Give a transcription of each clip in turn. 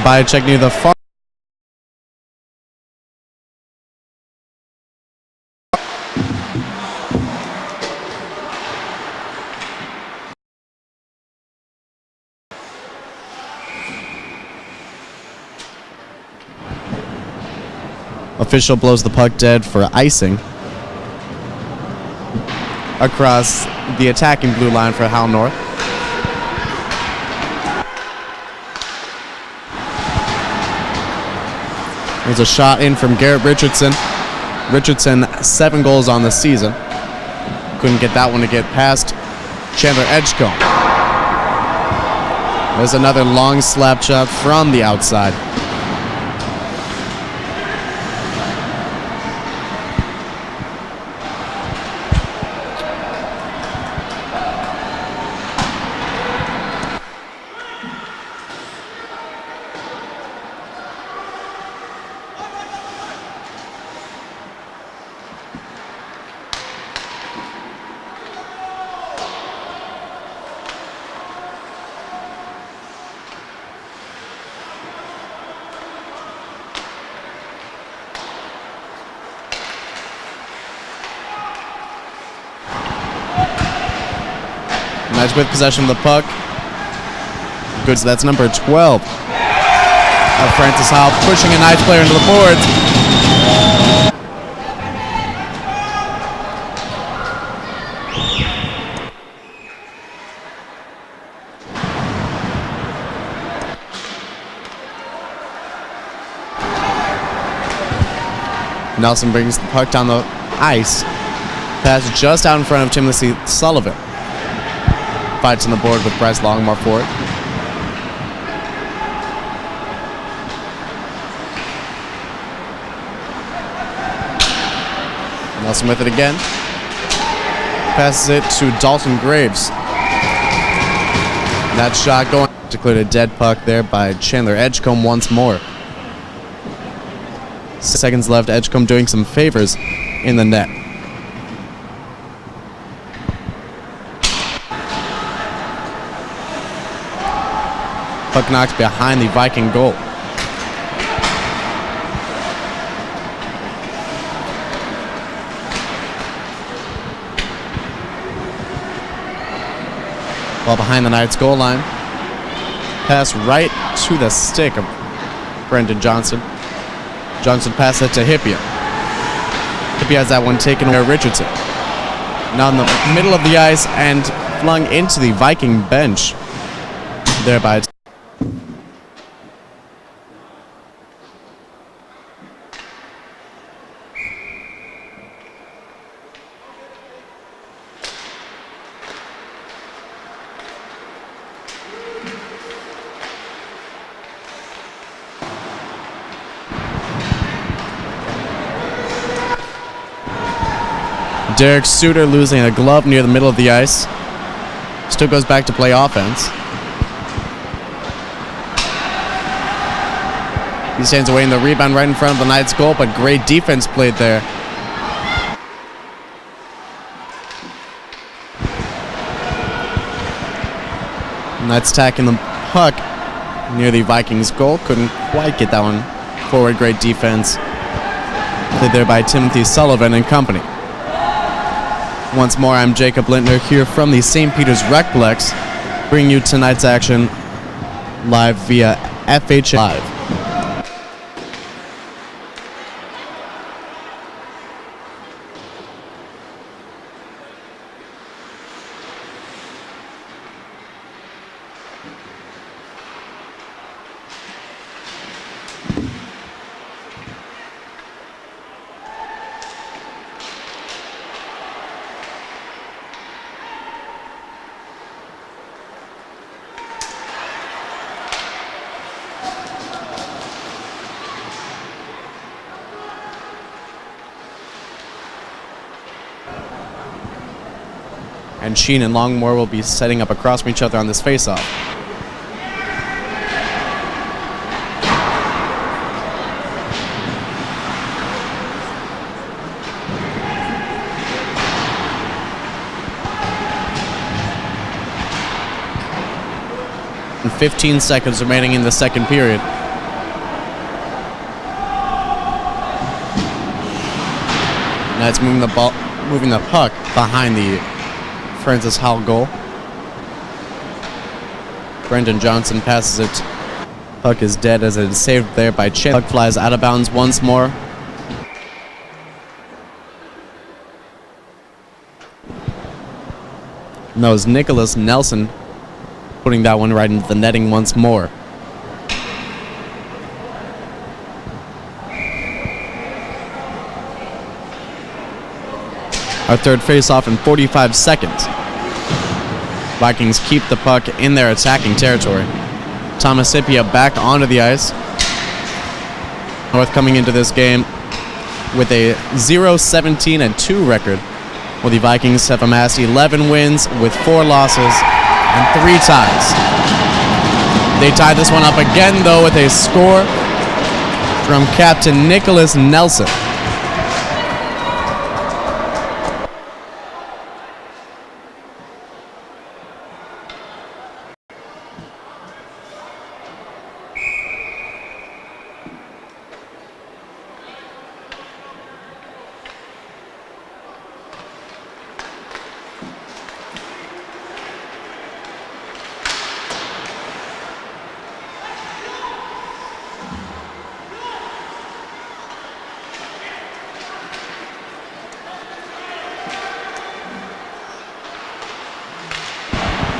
body check near the far. Official blows the puck dead for icing across the attacking blue line for Howell North. There's a shot in from Garrett Richardson. Richardson, 7 goals on the season. Couldn't get that one to get past Chandler Edgecombe. There's another long slap shot from the outside. Knights with possession of the puck. Good, so that's number 12. Francis Howell pushing a Knights player into the boards. Nelson brings the puck down the ice. Pass just out in front of Timothy Sullivan. Fights on the board with Bryce Longmore for it. Nelson with it again. Passes it to Dalton Graves. That shot going. Declared a dead puck there by Chandler Edgecombe once more. 6 seconds left. Edgecombe doing some favors in the net. Puck knocked behind the Viking goal. While behind the Knights goal line. Pass right to the stick of Brendan Johnson. Johnson passes it to Hippia. Hippia has that one taken away by Richardson. Now in the middle of the ice and flung into the Viking bench. Thereby Derek Suter losing a glove near the middle of the ice. Still goes back to play offense. He stands away in the rebound right in front of the Knights goal, but great defense played there. Knights attacking the puck near the Vikings goal. Couldn't quite get that one forward. Great defense played there by Timothy Sullivan and company. Once more, I'm Jacob Lintner here from the St. Peter's Rec Plex, bringing you tonight's action live via FHNtoday. And Sheen and Longmore will be setting up across from each other on this faceoff. And 15 seconds remaining in the second period. Knights moving the puck behind the Francis Howell goal. Brendan Johnson passes it. Puck is dead as it is saved there by Chin. Puck flies out of bounds once more. And that was Nicholas Nelson putting that one right into the netting once more. Our third face-off in 45 seconds. Vikings keep the puck in their attacking territory. Thomas Ipia back onto the ice. North coming into this game with a 0-17-2 record, while the Vikings have amassed 11 wins with 4 losses and 3 ties. They tied this one up again, though, with a score from Captain Nicholas Nelson.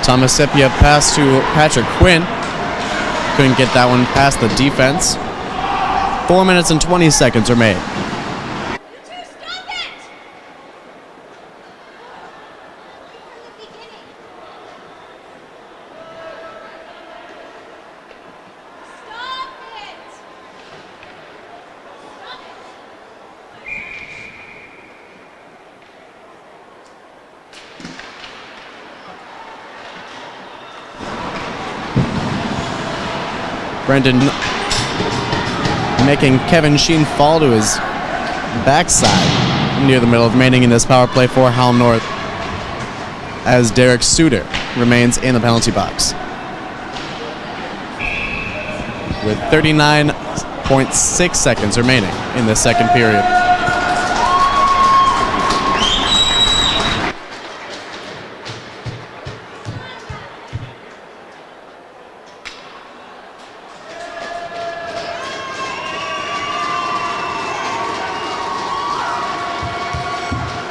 Thomas Ipia pass to Patrick Quinn. Couldn't get that one past the defense. 4 minutes and 20 seconds remain. Brendan making Kevin Sheen fall to his backside near the middle, remaining in this power play for Howell North, as Derek Suter remains in the penalty box. With 39.6 seconds remaining in the second period.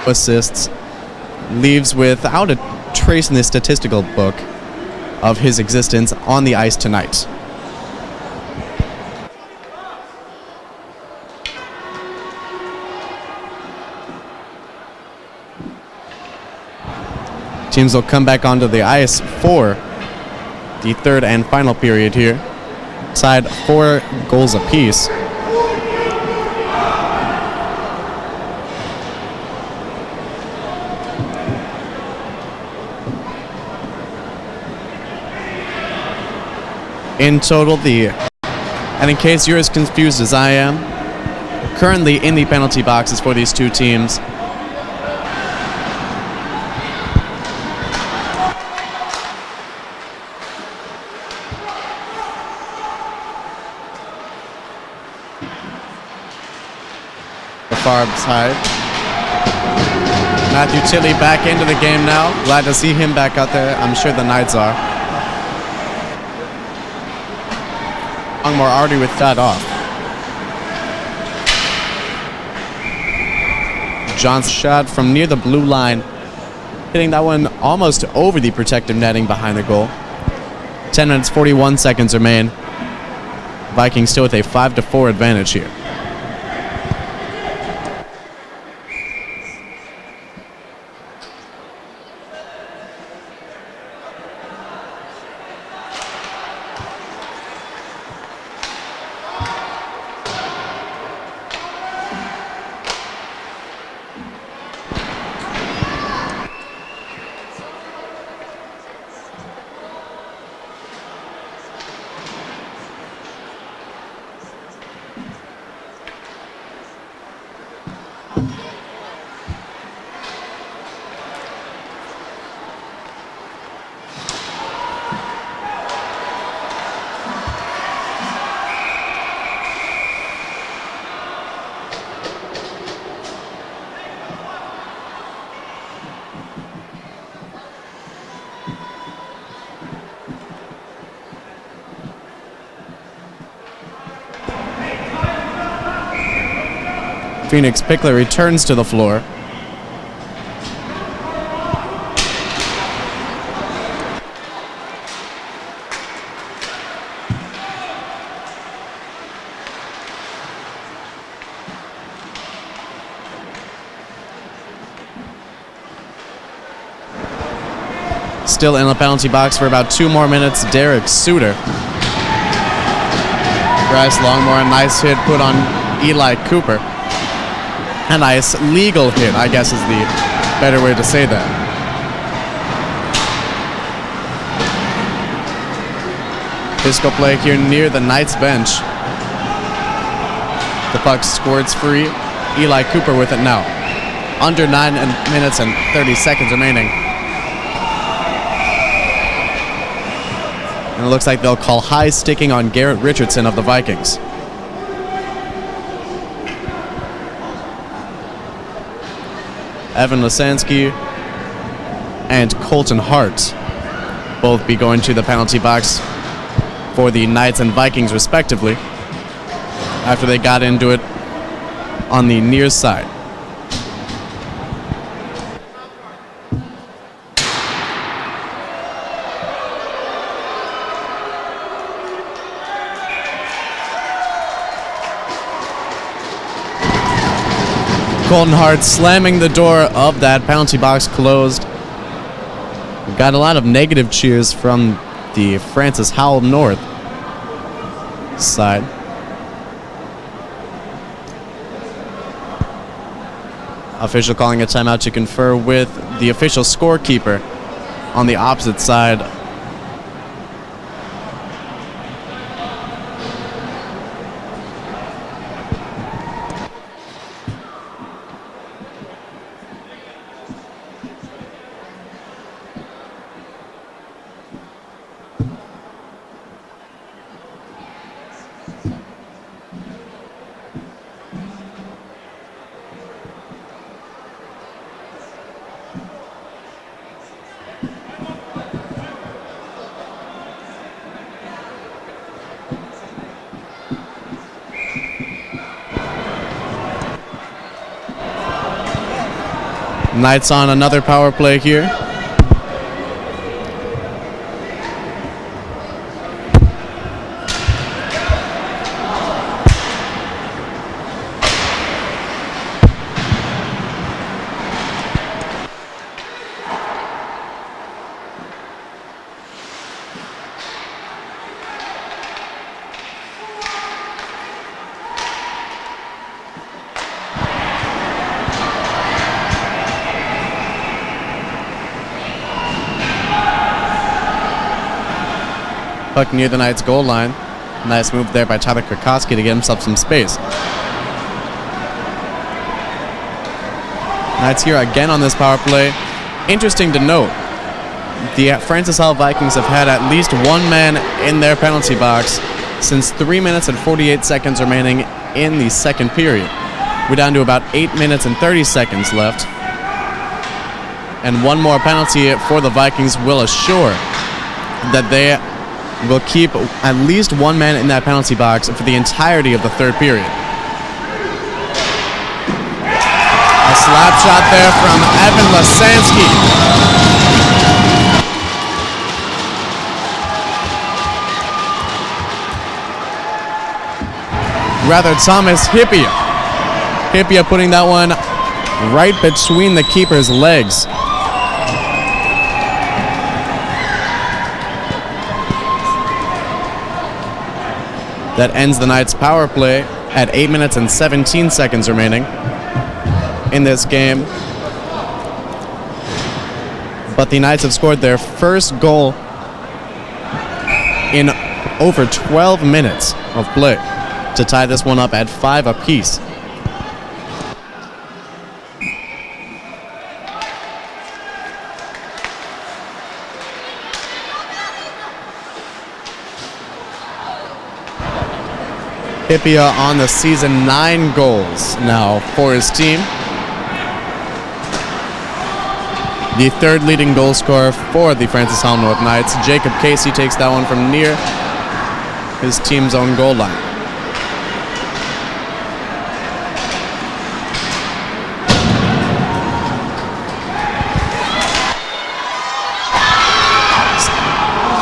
Assists, leaves without a trace in the statistical book of his existence on the ice tonight. Teams will come back onto the ice for the third and final period here. Tied 4 goals apiece. In total, and in case you're as confused as I am, currently in the penalty boxes for these two teams, the far side. Matthew Tilley back into the game now. Glad to see him back out there. I'm sure the Knights are. Longmore already with that off. John's shot from near the blue line, hitting that one almost over the protective netting behind the goal. 10 minutes, 41 seconds remain. Vikings still with a 5-4 advantage here. Phoenix Pickler returns to the floor. Still in the penalty box for about 2 more minutes, Derek Suter. Bryce Longmore, a nice hit put on Eli Cooper. A nice legal hit, I guess is the better way to say that. Physical play here near the Knights bench. The puck squirts free. Eli Cooper with it now. Under 9 minutes and 30 seconds remaining. And it looks like they'll call high sticking on Garrett Richardson of the Vikings. Evan Lasansky and Colton Hart both be going to the penalty box for the Knights and Vikings respectively after they got into it on the near side. Colton Hart slamming the door of that penalty box closed. We've got a lot of negative cheers from the Francis Howell North side. Official calling a timeout to confer with the official scorekeeper on the opposite side. Knights on another power play here. Puck near the Knights goal line. Nice move there by Tyler Krakowski to get himself some space. Knights here again on this power play. Interesting to note, the Francis Howell Vikings have had at least one man in their penalty box since 3 minutes and 48 seconds remaining in the second period. We're down to about 8 minutes and 30 seconds left. And one more penalty for the Vikings will assure that they will keep at least one man in that penalty box for the entirety of the third period. A slap shot there from Evan Lasansky. Rather, Thomas Hippia. Hippia putting that one right between the keeper's legs. That ends the Knights' power play at 8 minutes and 17 seconds remaining in this game. But the Knights have scored their first goal in over 12 minutes of play to tie this one up at 5 apiece. Hippia on the season, 9 goals now for his team. The third leading goal scorer for the Francis Howell North Knights. Jacob Casey takes that one from near his team's own goal line.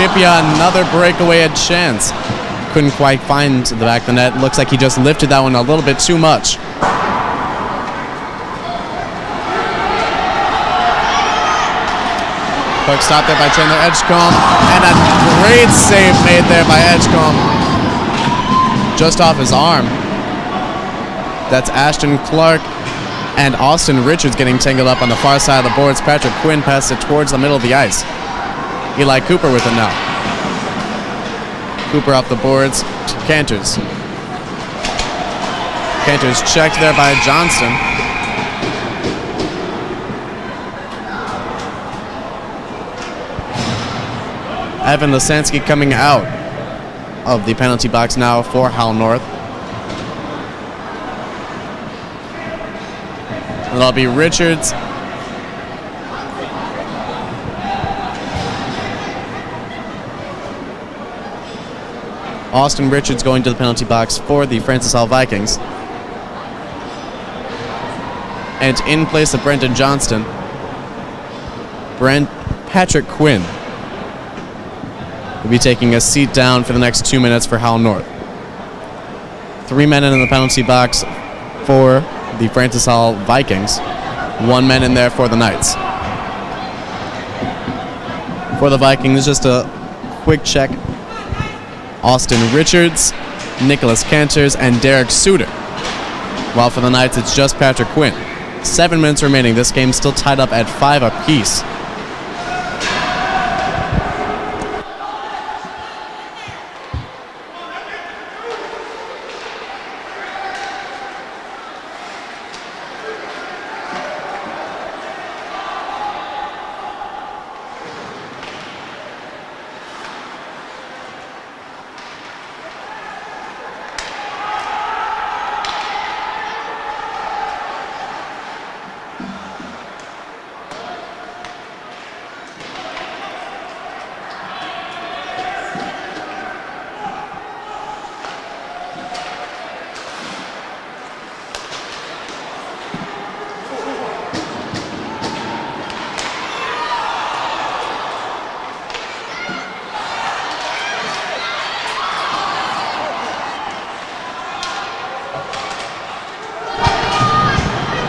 might be another breakaway at chance. Couldn't quite find the back of the net. Looks like he just lifted that one a little bit too much. Puck stopped there by Chandler Edgecombe, and a great save made there by Edgecombe. Just off his arm. That's Ashton Clark and Austin Richards getting tangled up on the far side of the boards. Patrick Quinn passed it towards the middle of the ice. Eli Cooper with it now. Cooper off the boards to Canters. Canters checked there by Johnston. Evan Lisansky coming out of the penalty box now for Howell North. It'll be Richards. Austin Richards going to the penalty box for the Francis Howell Vikings. And in place of Brenton Johnston, Patrick Quinn will be taking a seat down for the next 2 minutes for Howell North. 3 men in the penalty box for the Francis Howell Vikings. 1 man in there for the Knights. For the Vikings, just a quick check. Austin Richards, Nicholas Canters, and Derek Suter. While for the Knights, it's just Patrick Quinn. 7 minutes remaining. This game's still tied up at 5 apiece.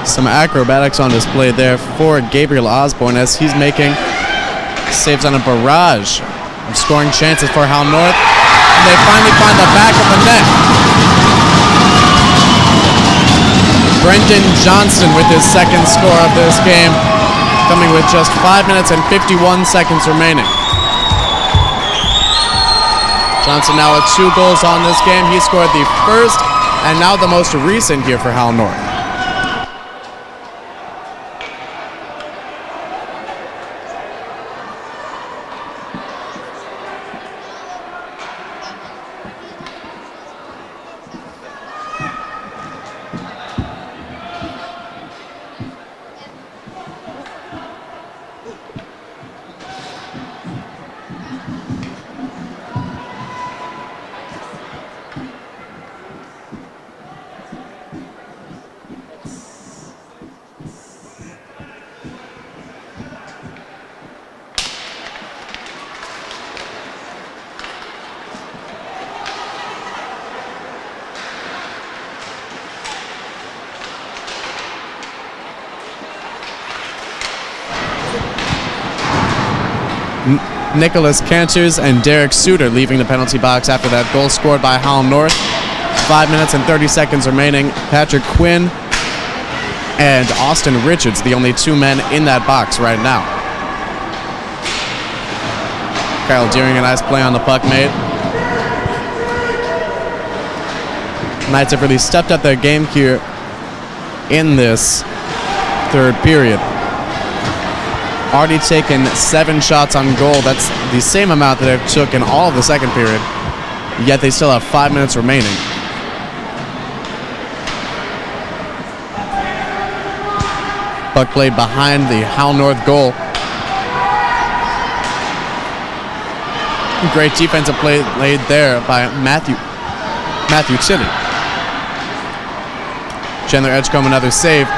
Some acrobatics on display there for Gabriel Osborne as he's making saves on a barrage of scoring chances for Howell North. And they finally find the back of the net. Brenton Johnston with his second score of this game, coming with just 5 minutes and 51 seconds remaining. Johnston now with 2 goals on this game. He scored the first and now the most recent here for Howell North. Nicholas Canters and Derek Suter leaving the penalty box after that goal scored by Howell North. 5 minutes and 30 seconds remaining. Patrick Quinn and Austin Richards, the only 2 men in that box right now. Kyle Deering, a nice play on the puck made. Knights have really stepped up their game here in this third period. Already taken 7 shots on goal. That's the same amount that they've took in all of the second period. Yet they still have 5 minutes remaining. Puck played behind the Howell North goal. Great defensive play laid there by Matthew Tilley. Chandler Edgecombe, another save.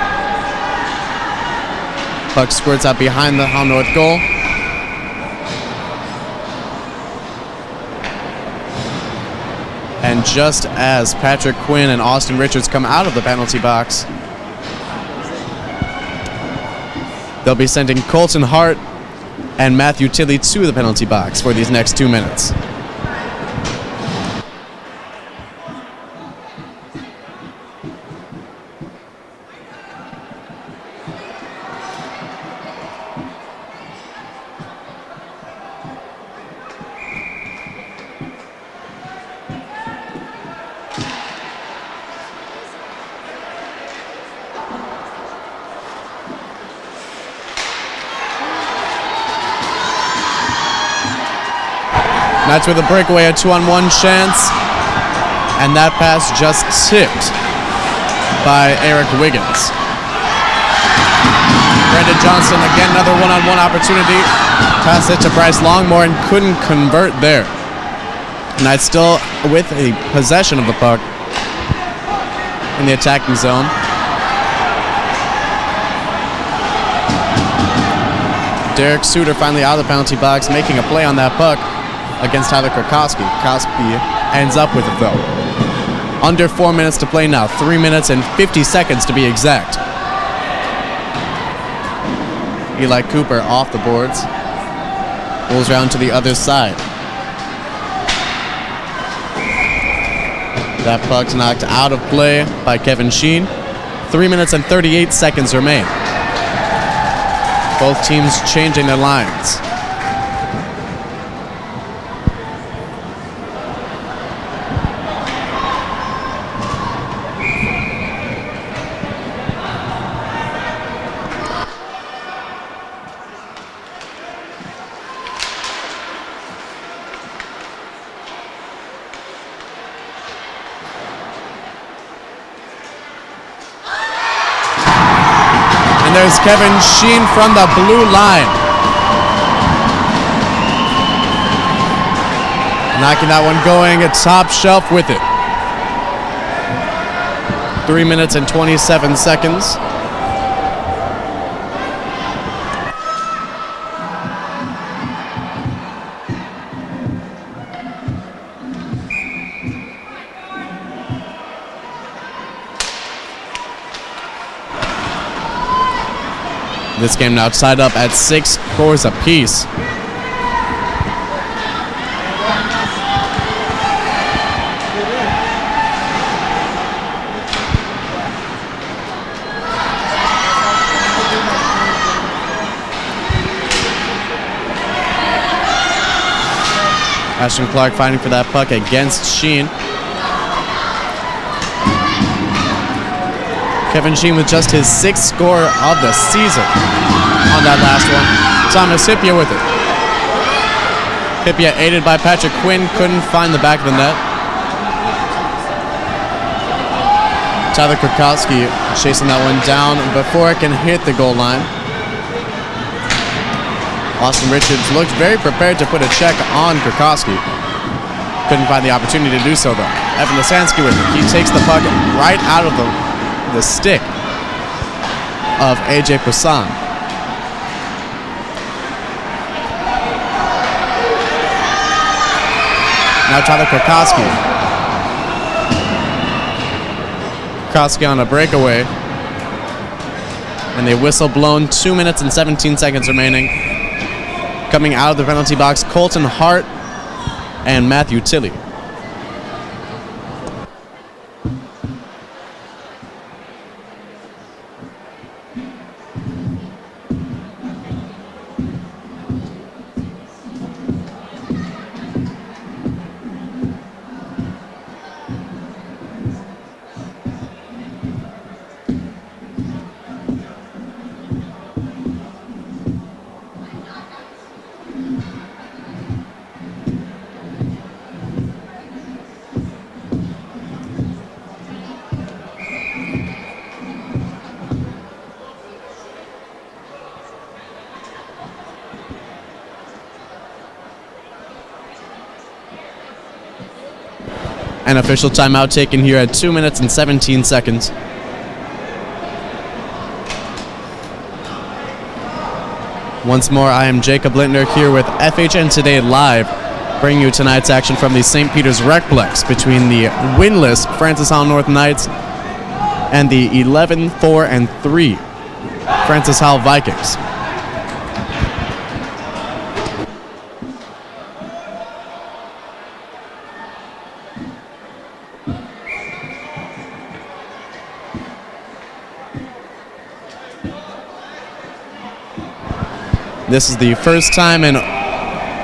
Puck squirts out behind the Howell North goal. And just as Patrick Quinn and Austin Richards come out of the penalty box, they'll be sending Colton Hart and Matthew Tilley to the penalty box for these next 2 minutes. That's with a breakaway, a 2-on-1 chance. And that pass just tipped by Eric Wiggins. Brandon Johnson, again, another one-on-one opportunity. Passed it to Bryce Longmore and couldn't convert there. Knights still with a possession of the puck in the attacking zone. Derek Suter finally out of the penalty box, making a play on that puck against Tyler Krakowski. Krakowski ends up with it though. Under 4 minutes to play now. 3 minutes and 50 seconds to be exact. Eli Cooper off the boards. Pulls around to the other side. That puck's knocked out of play by Kevin Sheen. 3 minutes and 38 seconds remain. Both teams changing their lines. And there's Kevin Sheen from the blue line. Knocking that one going, a top shelf with it. 3 minutes and 27 seconds. This game now tied up at 6 scores apiece. Ashton Clark fighting for that puck against Sheen. Kevin Sheen with just his 6th score of the season on that last one. Thomas Hippia with it. Hippia aided by Patrick Quinn, couldn't find the back of the net. Tyler Krakowski chasing that one down before it can hit the goal line. Austin Richards looked very prepared to put a check on Krakowski. Couldn't find the opportunity to do so though. Evan Lasansky with it. He takes the puck right out of the stick of AJ Poussin. Now Tyler Krakowski. Krakowski on a breakaway. And they whistle blown. 2 minutes and 17 seconds remaining. Coming out of the penalty box, Colton Hart and Matthew Tilley. An official timeout taken here at 2 minutes and 17 seconds. Once more, I am Jacob Lintner here with FHN Today Live Bring you tonight's action from the St. Peter's Rec Plex between the winless Francis Howell North Knights and the 11-4-3 Francis Howell Vikings. This is the first time in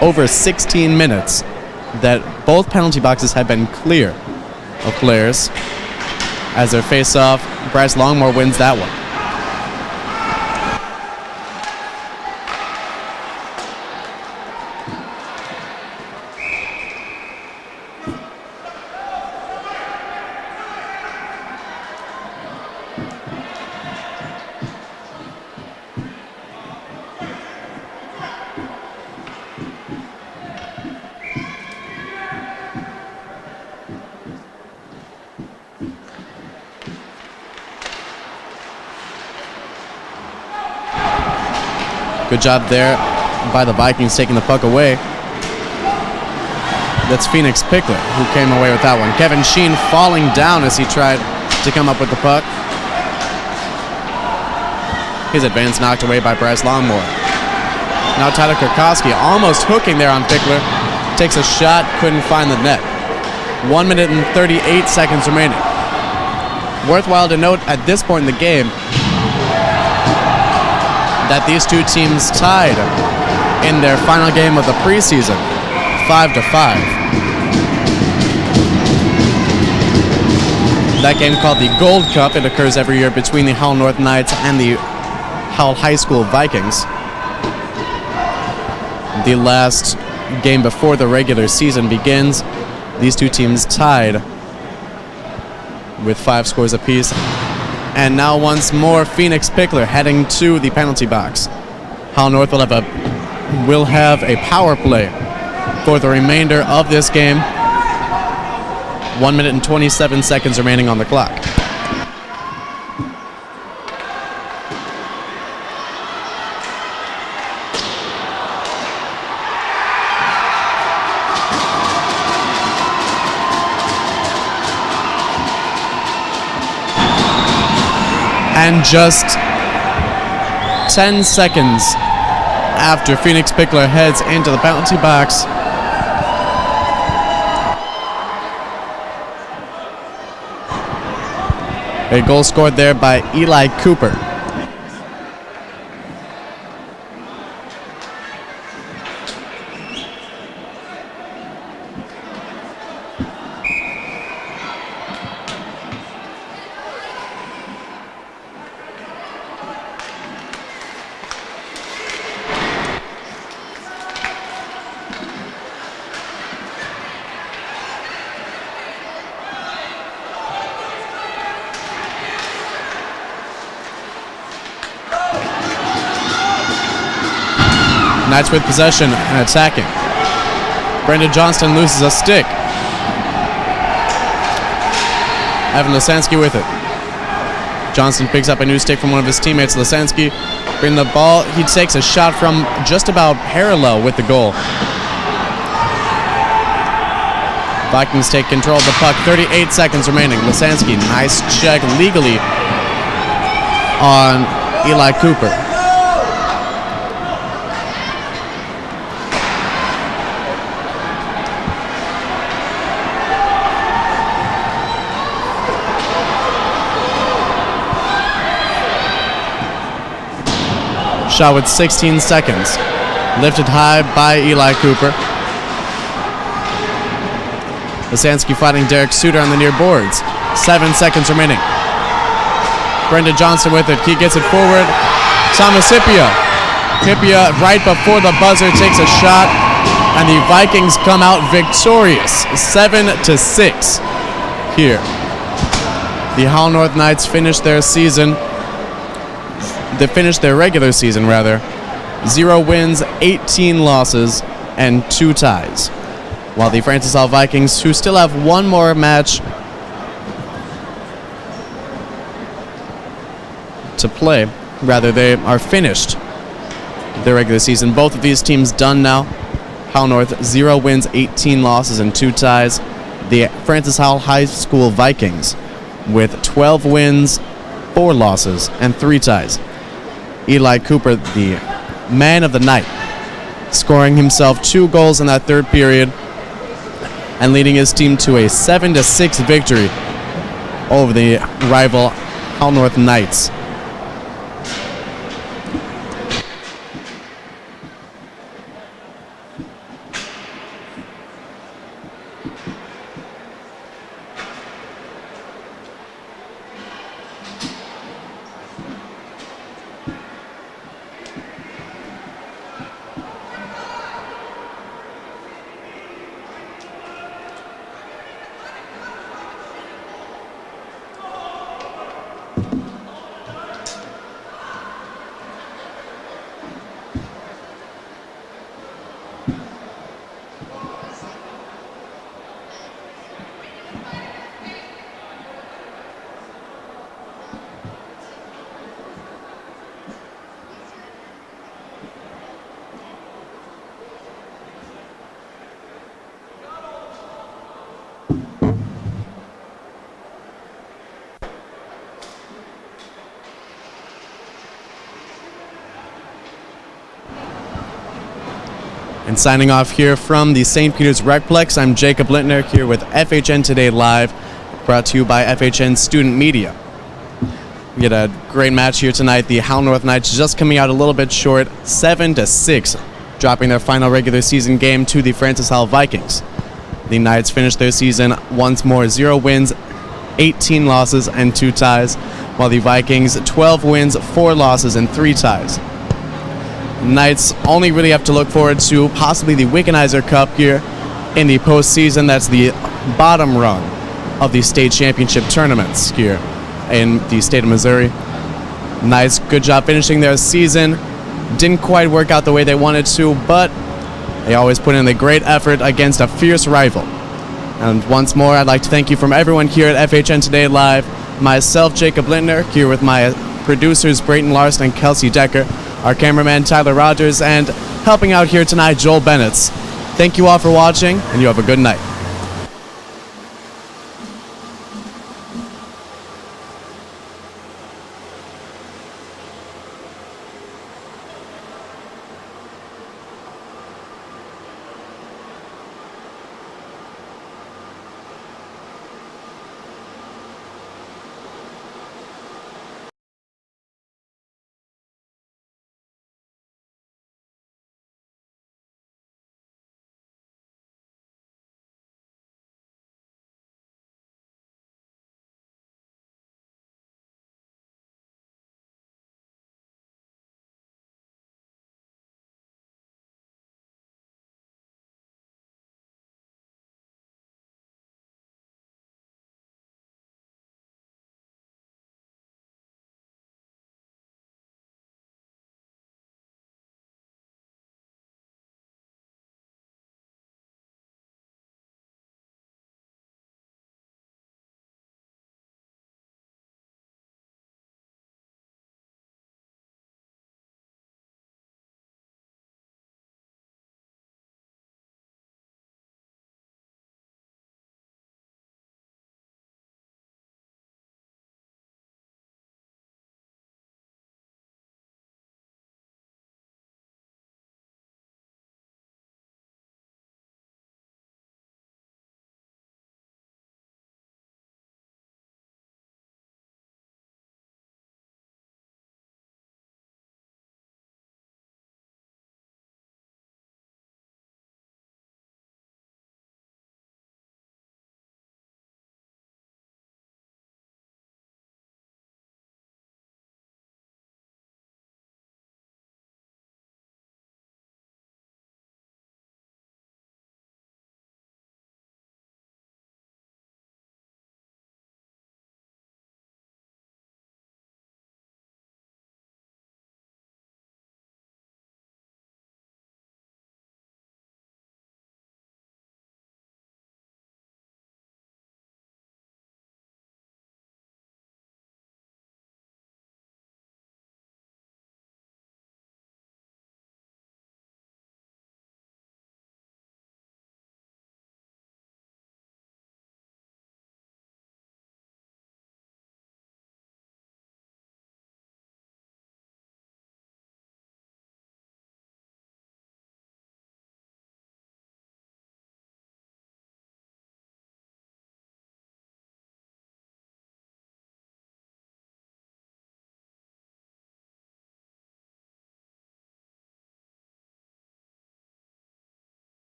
over 16 minutes that both penalty boxes have been clear of players. As their face-off, Bryce Longmore wins that one. Good job there by the Vikings taking the puck away. That's Phoenix Pickler who came away with that one. Kevin Sheen falling down as he tried to come up with the puck. His advance knocked away by Bryce Longmore. Now Tyler Kurkowski almost hooking there on Pickler. Takes a shot, couldn't find the net. 1 minute and 38 seconds remaining. Worthwhile to note at this point in the game that these two teams tied in their final game of the preseason, 5-5. That game called the Gold Cup. It occurs every year between the Howell North Knights and the Howell High School Vikings. The last game before the regular season begins, these two teams tied with 5 scores apiece. And now once more, Phoenix Pickler heading to the penalty box. Howell North will have a power play for the remainder of this game. 1 minute and 27 seconds remaining on the clock. And just 10 seconds after Phoenix Pickler heads into the penalty box, a goal scored there by Eli Cooper. Knights with possession and attacking. Brendan Johnston loses a stick. Evan Lisansky with it. Johnston picks up a new stick from one of his teammates. Lisansky bring the ball. He takes a shot from just about parallel with the goal. Vikings take control of the puck. 38 seconds remaining. Lisansky, nice check legally on Eli Cooper. Shot with 16 seconds. Lifted high by Eli Cooper. Lisansky fighting Derek Suter on the near boards. 7 seconds remaining. Brendan Johnson with it. He gets it forward. Thomas Hippia. Hippia right before the buzzer takes a shot. And the Vikings come out victorious. 7-6 here. The Howell North Knights finished their season. They finished their regular season, rather. 0 wins, 18 losses, and 2 ties. While the Francis Howell Vikings, who still have one more match to play, rather, they are finished their regular season. Both of these teams done now. Howell North, 0 wins, 18 losses, and 2 ties. The Francis Howell High School Vikings with 12 wins, 4 losses, and 3 ties. Eli Cooper, the man of the night, scoring himself 2 goals in that third period and leading his team to a 7-6 victory over the rival Howell North Knights. And signing off here from the St. Peter's Rec Plex, I'm Jacob Lintner here with FHN Today Live, brought to you by FHN Student Media. We had a great match here tonight. The Howell North Knights just coming out a little bit short, 7-6, dropping their final regular season game to the Francis Howell Vikings. The Knights finished their season once more 0 wins, 18 losses, and 2 ties, while the Vikings 12 wins, 4 losses, and 3 ties. Knights only really have to look forward to possibly the Wickenheiser Cup here in the postseason. That's the bottom rung of the state championship tournaments here in the state of Missouri. Knights, good job finishing their season. Didn't quite work out the way they wanted to, but they always put in a great effort against a fierce rival. And once more, I'd like to thank you from everyone here at FHN Today Live. Myself, Jacob Lintner, here with my producers Brayton Larson and Kelsey Decker, our cameraman Tyler Rogers, and helping out here tonight, Joel Bennett. Thank you all for watching, and you have a good night.